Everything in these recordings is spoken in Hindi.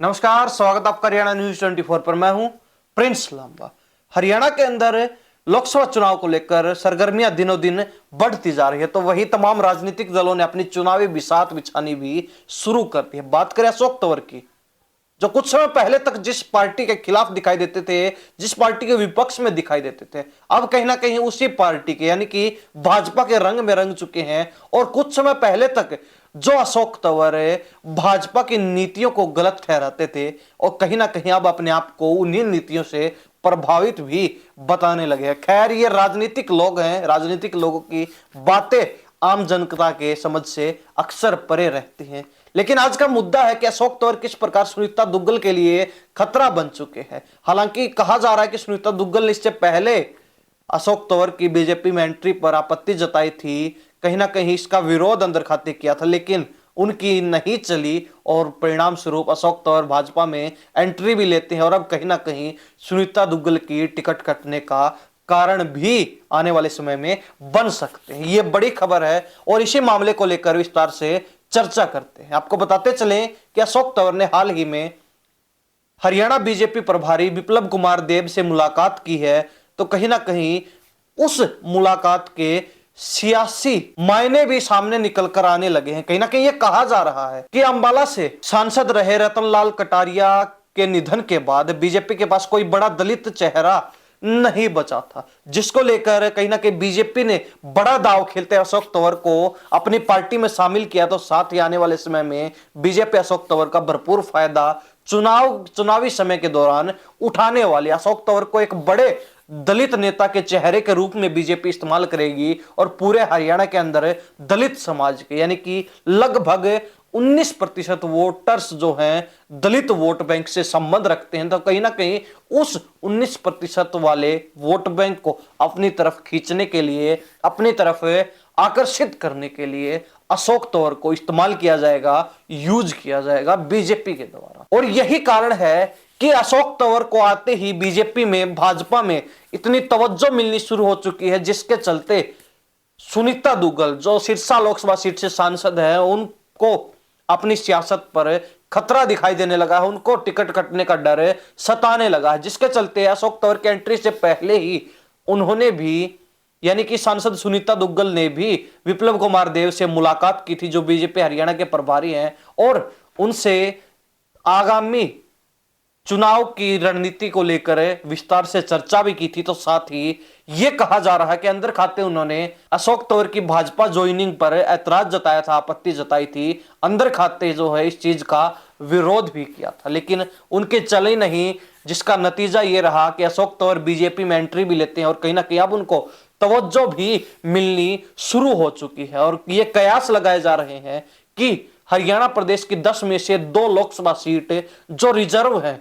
नमस्कार, स्वागत आपका हरियाणा न्यूज 24 पर। मैं हूं प्रिंस लांबा। हरियाणा के अंदर लोकसभा चुनाव को लेकर सरगर्मियां दिनों दिन बढ़ती जा रही है, तो वही तमाम राजनीतिक दलों ने अपनी चुनावी बिसात बिछानी भी शुरू कर दी है। बात करें अशोक तंवर की, जो कुछ समय पहले तक जिस पार्टी के खिलाफ दिखाई देते थे, जिस पार्टी के विपक्ष में दिखाई देते थे, अब कहीं ना कहीं उसी पार्टी के यानी कि भाजपा के रंग में रंग चुके हैं। और कुछ समय पहले तक जो अशोक तंवर भाजपा की नीतियों को गलत ठहराते थे और कहीं ना कहीं अब अपने आप को उन्हीं नीतियों से प्रभावित भी बताने लगे हैं। खैर, ये राजनीतिक लोग हैं, राजनीतिक लोगों की बातें आम जनता के समझ से अक्सर परे रहती हैं। लेकिन आज का मुद्दा है कि अशोक तंवर किस प्रकार सुनीता दुग्गल के लिए खतरा बन चुके हैं। हालांकि कहा जा रहा है कि सुनीता दुग्गल ने इससे पहले अशोक तंवर की बीजेपी में एंट्री पर आपत्ति जताई थी, कहीं ना कहीं इसका विरोध अंदर खाते किया था, लेकिन उनकी नहीं चली और परिणाम स्वरूप अशोक तंवर भाजपा में एंट्री भी लेते हैं और अब कहीं ना कहीं सुनीता दुग्गल की टिकट कटने का कारण भी आने वाले समय में बन सकते हैं। यह बड़ी खबर है और इसी मामले को लेकर विस्तार से चर्चा करते हैं। आपको बताते चलें कि अशोक तंवर ने हाल ही में हरियाणा बीजेपी प्रभारी विप्लव कुमार देब से मुलाकात की है, तो कहीं ना कहीं उस मुलाकात के सियासी मायने भी सामने निकल कर आने लगे हैं। कहीं ना कहीं यह कहा जा रहा है कि अंबाला से सांसद रहे रतनलाल कटारिया के निधन के बाद बीजेपी के पास कोई बड़ा दलित चेहरा नहीं बचा था, जिसको लेकर कहीं ना कहीं बीजेपी ने बड़ा दांव खेलते अशोक तंवर को अपनी पार्टी में शामिल किया। तो साथ ही आने वाले समय में बीजेपी अशोक तंवर का भरपूर फायदा चुनावी समय के दौरान उठाने वाली, अशोक तंवर को एक बड़े दलित नेता के चेहरे के रूप में बीजेपी इस्तेमाल करेगी और पूरे हरियाणा के अंदर दलित समाज के यानी कि लगभग 19% वोटर्स जो हैं दलित वोट बैंक से संबंध रखते हैं, तो कहीं ना कहीं उस 19% वाले वोट बैंक को अपनी तरफ खींचने के लिए, अपनी तरफ आकर्षित करने के लिए अशोक तंवर को इस्तेमाल किया जाएगा, यूज किया जाएगा बीजेपी के द्वारा। और यही कारण है कि अशोक तंवर को आते ही बीजेपी में, भाजपा में इतनी तवज्जो मिलनी शुरू हो चुकी है, जिसके चलते सुनीता दुग्गल जो सिरसा लोकसभा सीट से सांसद है, उनको अपनी सियासत पर खतरा दिखाई देने लगा है, उनको टिकट कटने का डर सताने लगा है, जिसके चलते अशोक तंवर की एंट्री से पहले ही उन्होंने भी यानी कि सांसद सुनीता दुग्गल ने भी विप्लव कुमार देव से मुलाकात की थी, जो बीजेपी हरियाणा के प्रभारी हैं, और उनसे आगामी चुनाव की रणनीति को लेकर विस्तार से चर्चा भी की थी। तो साथ ही यह कहा जा रहा है कि अंदर खाते उन्होंने अशोक तंवर की भाजपा ज्वाइनिंग पर ऐतराज जताया था, आपत्ति जताई थी, अंदर खाते जो है इस चीज का विरोध भी किया था, लेकिन उनके चले नहीं, जिसका नतीजा यह रहा कि अशोक तंवर बीजेपी में एंट्री भी लेते हैं और कहीं ना कहीं अब उनको तवज्जो भी मिलनी शुरू हो चुकी है। और ये कयास लगाए जा रहे हैं कि हरियाणा प्रदेश की 10 में से 2 लोकसभा सीट जो रिजर्व है,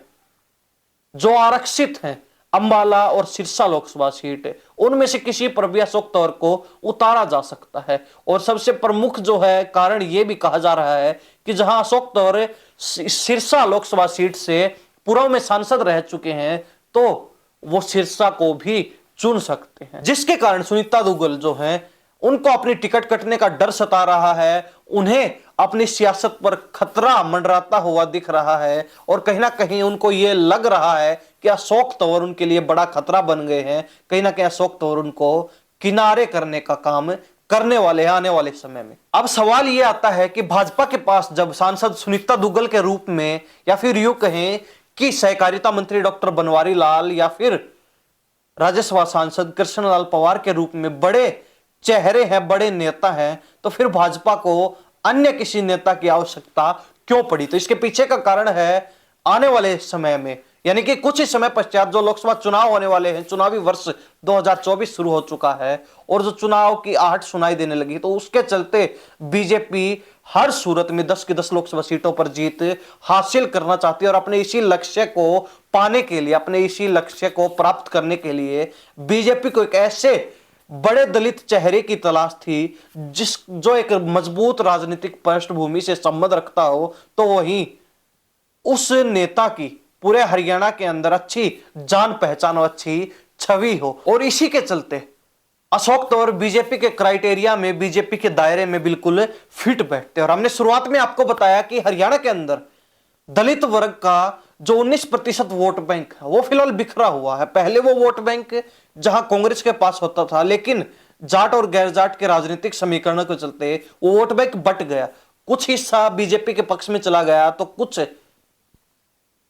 जो आरक्षित हैं, अंबाला और सिरसा लोकसभा सीट, उनमें से किसी पर भी अशोक तंवर को उतारा जा सकता है। और सबसे प्रमुख जो है कारण यह भी कहा जा रहा है कि जहां अशोक तंवर सिरसा लोकसभा सीट से पूर्व में सांसद रह चुके हैं, तो वो सिरसा को भी चुन सकते हैं, जिसके कारण सुनीता दुग्गल जो है उनको अपनी टिकट कटने का डर सता रहा है, उन्हें अपनी सियासत पर खतरा मंडराता हुआ दिख रहा है और कहीं ना कहीं उनको यह लग रहा है कि अशोक तंवर उनके लिए बड़ा खतरा बन गए हैं। कहीं ना कहीं अशोक तंवर उनको किनारे करने का काम करने वाले हैं आने वाले समय में। अब सवाल यह आता है कि भाजपा के पास जब सांसद सुनीता दुग्गल के रूप में, या फिर यूं कहें कि सहकारिता मंत्री डॉक्टर बनवारी लाल या फिर राज्यसभा सांसद कृष्णलाल पंवार के रूप में बड़े चेहरे हैं, बड़े नेता हैं, तो फिर भाजपा को अन्य किसी नेता की आवश्यकता क्यों पड़ी? तो इसके पीछे का कारण है आने वाले समय में, यानी कि कुछ ही समय पश्चात जो लोकसभा चुनाव होने वाले हैं, चुनावी वर्ष 2024 शुरू हो चुका है और जो चुनाव की आहट सुनाई देने लगी, तो उसके चलते बीजेपी हर सूरत में 10 की 10 लोकसभा सीटों पर जीत हासिल करना चाहती है और अपने इसी लक्ष्य को पाने के लिए, अपने इसी लक्ष्य को प्राप्त करने के लिए बीजेपी को एक ऐसे बड़े दलित चेहरे की तलाश थी जो एक मजबूत राजनीतिक पृष्ठभूमि से संबंध रखता हो, तो वही उस नेता की पूरे हरियाणा के अंदर अच्छी जान पहचान और अच्छी छवि हो। और इसी के चलते अशोक तंवर बीजेपी के क्राइटेरिया में, बीजेपी के दायरे में बिल्कुल फिट बैठते हैं। और हमने शुरुआत में आपको बताया कि हरियाणा के अंदर दलित वर्ग का जो 19% वोट बैंक है वो फिलहाल बिखरा हुआ है। पहले वो वोट बैंक जहां कांग्रेस के पास होता था, लेकिन जाट और गैर जाट के राजनीतिक समीकरणों के चलते वो वोट बैंक बट गया। कुछ हिस्सा बीजेपी के पक्ष में चला गया तो कुछ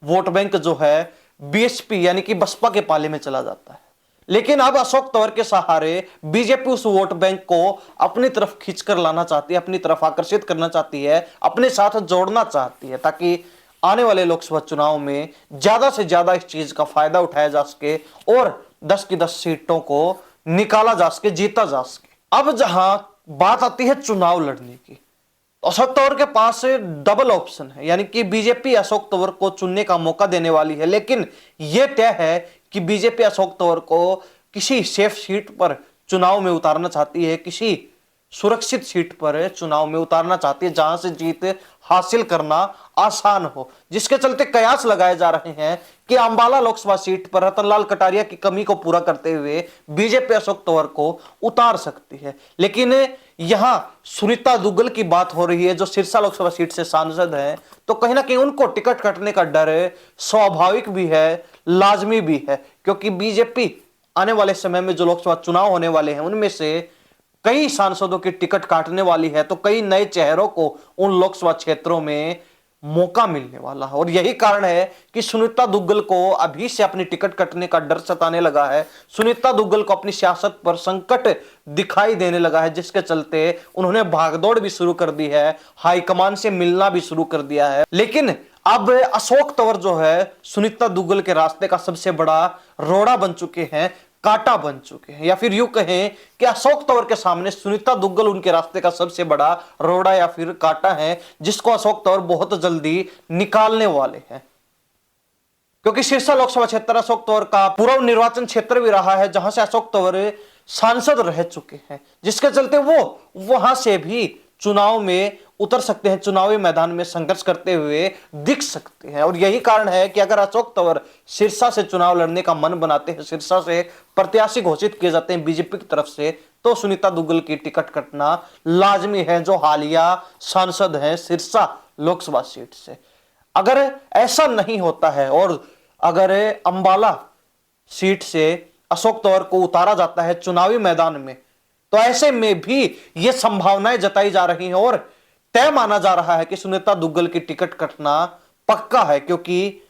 वोट बैंक जो है बीएसपी यानी कि बसपा के पाले में चला जाता है। लेकिन अब अशोक तंवर के सहारे बीजेपी उस वोट बैंक को अपनी तरफ खींचकर लाना चाहती है, अपनी तरफ आकर्षित करना चाहती है, अपने साथ जोड़ना चाहती है, ताकि आने वाले लोकसभा चुनाव में ज्यादा से ज्यादा इस चीज का फायदा उठाया जा सके और 10 की 10 सीटों को निकाला जा सके, जीता जा सके। अब जहां बात आती है चुनाव लड़ने की, अशोक तंवर के पास डबल ऑप्शन है, यानी कि बीजेपी अशोक तंवर को चुनने का मौका देने वाली है। लेकिन यह तय है कि बीजेपी अशोक तंवर को किसी सेफ सीट पर चुनाव में उतारना चाहती है, किसी सुरक्षित सीट पर चुनाव में उतारना चाहती है जहां से जीत हासिल करना आसान हो, जिसके चलते कयास लगाए जा रहे हैं कि अंबाला लोकसभा सीट पर रतनलाल कटारिया की कमी को पूरा करते हुए बीजेपी अशोक तंवर को उतार सकती है। लेकिन यहां सुनीता दुग्गल की बात हो रही है जो सिरसा लोकसभा सीट से सांसद है, तो कहीं ना कहीं उनको टिकट कटने का डर स्वाभाविक भी है, लाजमी भी है, क्योंकि बीजेपी आने वाले समय में जो लोकसभा चुनाव होने वाले हैं उनमें से कई सांसदों की टिकट काटने वाली है, तो कई नए चेहरों को उन लोकसभा क्षेत्रों में मौका मिलने वाला है। और यही कारण है कि सुनीता दुग्गल को अभी से अपनी टिकट कटने का डर सताने लगा है। सुनीता दुग्गल को अपनी सियासत पर संकट दिखाई देने लगा है, जिसके चलते उन्होंने भागदौड़ भी शुरू कर दी है, हाईकमान से मिलना भी शुरू कर दिया है। लेकिन अब अशोक तंवर जो है सुनीता दुग्गल के रास्ते का सबसे बड़ा रोड़ा बन चुके हैं, कांटा बन चुके हैं, या फिर यूं कहें कि अशोक तंवर के सामने सुनीता दुग्गल उनके रास्ते का सबसे बड़ा रोड़ा या फिर कांटा है, जिसको अशोक तंवर बहुत जल्दी निकालने वाले हैं। क्योंकि सिरसा लोकसभा क्षेत्र अशोक तंवर का पूर्व निर्वाचन क्षेत्र भी रहा है, जहां से अशोक तंवर सांसद रह चुके हैं, जिसके चलते वो वहां से भी चुनाव में उतर सकते हैं, चुनावी मैदान में संघर्ष करते हुए दिख सकते हैं। और यही कारण है कि अगर अशोक तंवर सिरसा से चुनाव लड़ने का मन बनाते हैं, सिरसा से प्रत्याशी घोषित किए जाते हैं बीजेपी की तरफ से, तो सुनीता दुग्गल की टिकट कटना लाजमी है, जो हालिया सांसद हैं सिरसा लोकसभा सीट से। अगर ऐसा नहीं होता है और अगर अंबाला सीट से अशोक तंवर को उतारा जाता है चुनावी मैदान में, तो ऐसे में भी ये संभावनाएं जताई जा रही हैं और तय माना जा रहा है कि सुनीता दुग्गल की टिकट कटना पक्का है, क्योंकि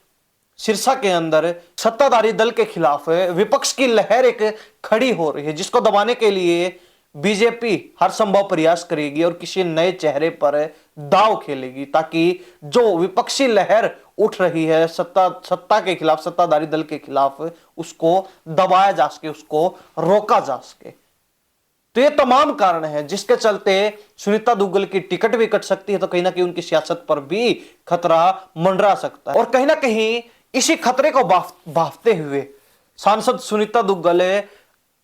सिरसा के अंदर सत्ताधारी दल के खिलाफ विपक्ष की लहर एक खड़ी हो रही है, जिसको दबाने के लिए बीजेपी हर संभव प्रयास करेगी और किसी नए चेहरे पर दांव खेलेगी, ताकि जो विपक्षी लहर उठ रही है सत्ता के खिलाफ, सत्ताधारी दल के खिलाफ, उसको दबाया जा सके, उसको रोका जा सके। तो ये तमाम कारण हैं जिसके चलते सुनीता दुग्गल की टिकट भी कट सकती है, तो कहीं ना कहीं उनकी सियासत पर भी खतरा मंडरा सकता है। और कहीं ना कहीं इसी खतरे को भांपते हुए सांसद सुनीता दुग्गल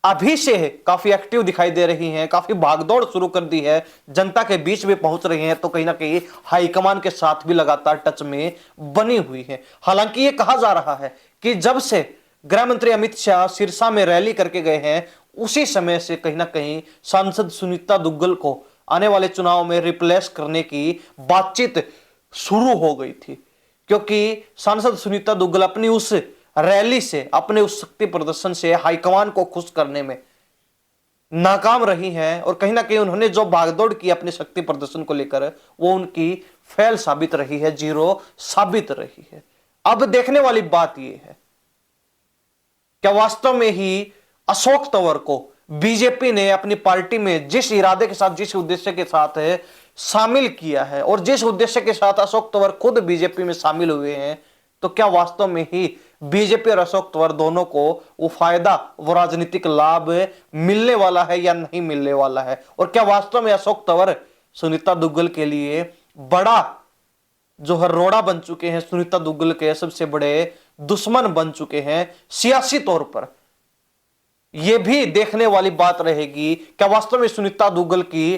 अभी से काफी एक्टिव दिखाई दे रही हैं, काफी भागदौड़ शुरू कर दी है, जनता के बीच भी पहुंच रही हैं, तो कहीं ना कहीं हाईकमान के साथ भी लगातार टच में बनी हुई है। हालांकि ये कहा जा रहा है कि जब से गृह मंत्री अमित शाह सिरसा में रैली करके गए हैं, उसी समय से कहीं ना कहीं सांसद सुनीता दुग्गल को आने वाले चुनाव में रिप्लेस करने की बातचीत शुरू हो गई थी, क्योंकि सांसद सुनीता दुग्गल अपनी उस रैली से, अपने उस शक्ति प्रदर्शन से हाईकमान को खुश करने में नाकाम रही हैं और कहीं ना कहीं उन्होंने जो भागदौड़ की अपने शक्ति प्रदर्शन को लेकर, वो उनकी फेल साबित रही है, जीरो साबित रही है। अब देखने वाली बात यह है क्या वास्तव में ही अशोक तंवर को बीजेपी ने अपनी पार्टी में जिस इरादे के साथ, जिस उद्देश्य के साथ शामिल किया है और जिस उद्देश्य के साथ अशोक तंवर खुद बीजेपी में शामिल हुए हैं, तो क्या वास्तव में ही बीजेपी और अशोक तंवर दोनों को वो फायदा, वो राजनीतिक लाभ मिलने वाला है या नहीं मिलने वाला है? और क्या वास्तव में अशोक तंवर सुनीता दुग्गल के लिए बड़ा जो है रोड़ा बन चुके हैं, सुनीता दुग्गल के सबसे बड़े दुश्मन बन चुके हैं सियासी तौर पर? यह भी देखने वाली बात रहेगी। क्या वास्तव में सुनीता दुग्गल की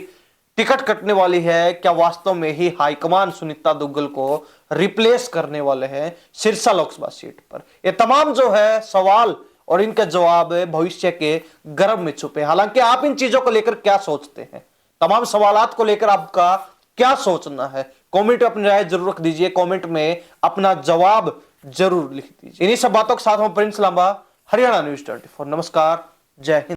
टिकट कटने वाली है? क्या वास्तव में ही हाईकमान सुनीता दुग्गल को रिप्लेस करने वाले हैं सिरसा लोकसभा सीट पर? ये तमाम जो है सवाल और इनके जवाब भविष्य के गर्भ में छुपे। हालांकि आप इन चीजों को लेकर क्या सोचते हैं, तमाम सवालात को लेकर आपका क्या सोचना है, कमेंट में अपनी राय जरूर रख दीजिए, कमेंट में अपना जवाब जरूर लिख दीजिए। इन्हीं सब बातों के साथ हम प्रिंस लांबा, हरियाणा न्यूज 24। नमस्कार, जय हिंद।